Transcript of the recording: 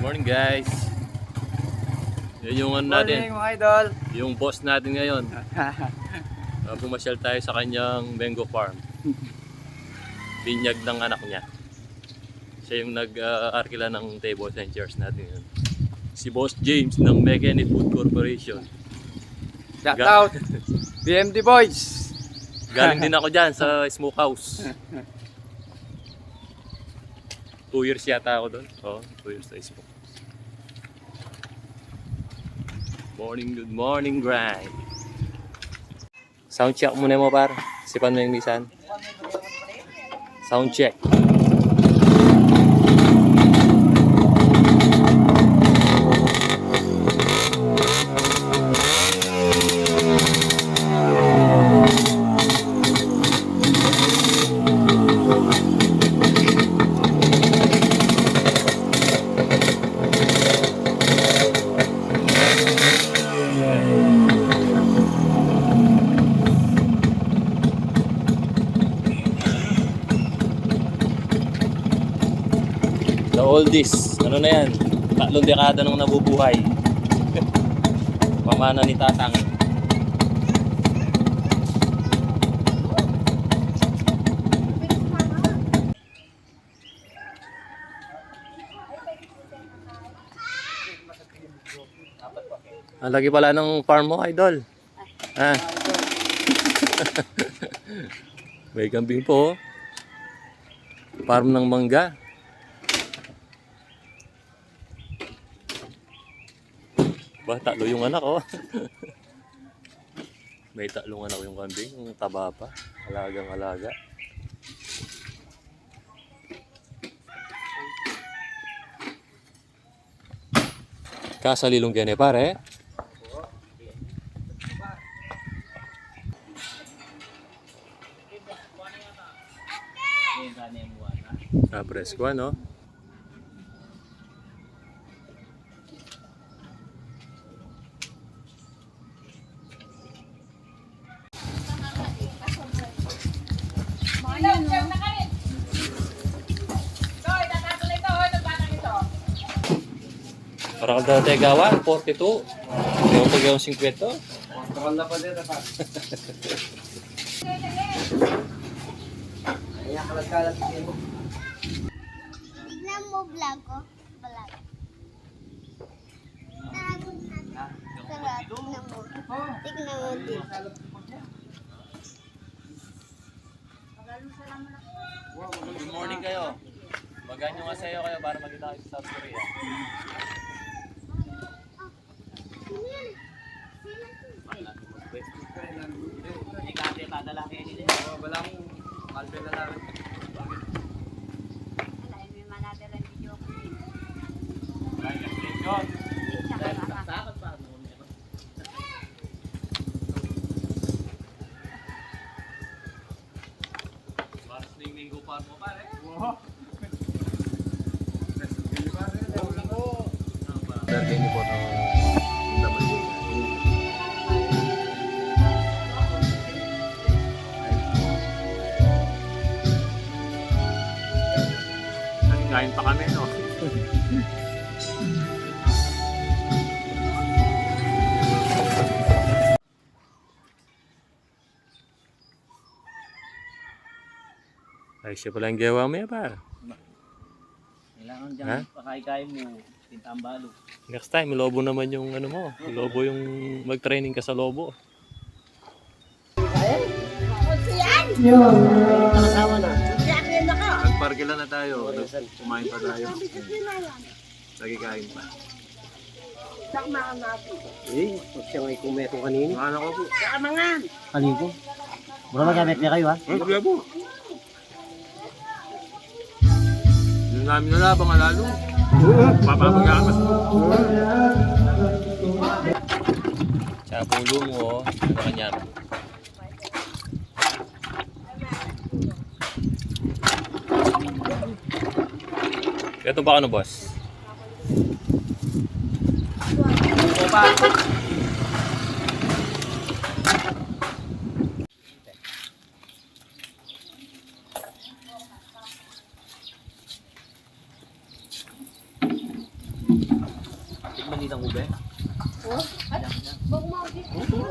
Morning guys. Yan yung ano natin, Morning mga idol. yung boss natin ngayon. Pumasyal tayo sa kanyang mango farm. Binyag ng anak niya. Siya yung nag-arkila ng tables and chairs natin yun. Si Boss James ng Mechanic Food Corporation. Shout out BMD Boys. Galing din ako dyan sa smokehouse. 2 years yata ako doon. Oo, 2 years sa smokehouse. Morning, good morning, grind. Sound check muna mo par. Sipan mo yung misan. Sound check. The oldies, ano na yan? 3 dekada nang nabubuhay. Pamana ni Tatang. Ang lagi pala ng farm mo, idol. Ah. May kambing po. Farm ng mangga. Ba, 3 yung anak oh. May 3 anak yung kambing, yung taba pa, alagang alaga. Kasalilong gene pare. Sa presko no? Para ka dati gawa, 42. Yung pag yung 50. Kontrol na pa dito pa. Ayan kalat-kalat din. Tignan mo vlog ko. Vlog. Sarap. Tignan mo. Tignan mo dito. Good morning kayo. Maganyo nga sa'yo kayo para magkita kayo sa South Korea. Walang kalpe na lang. Maras na yung mango farm mo pare. Dati ni po ng laman yun. Kain pa kami no. Ay siya pala ang gawa mo ya par. Kailangan Ha? dyan pakain mo, tintang balo. Next time, lobo naman yung ano mo. Lobo yung mag-training ka sa lobo. Nagparkila na tayo. Kumain pa tayo. Lagi kain pa. Eh, pag siya may kumeto kanina. Ano ko po? Kaligo. Mura magamit niya kayo ha? Wala po. Yung namin na labang alalo. Papapagamas mo. Sa pulo mo, ano kanya? Ito ba ano, boss? Opa! Mali ng ube. Oh? At, bag mo,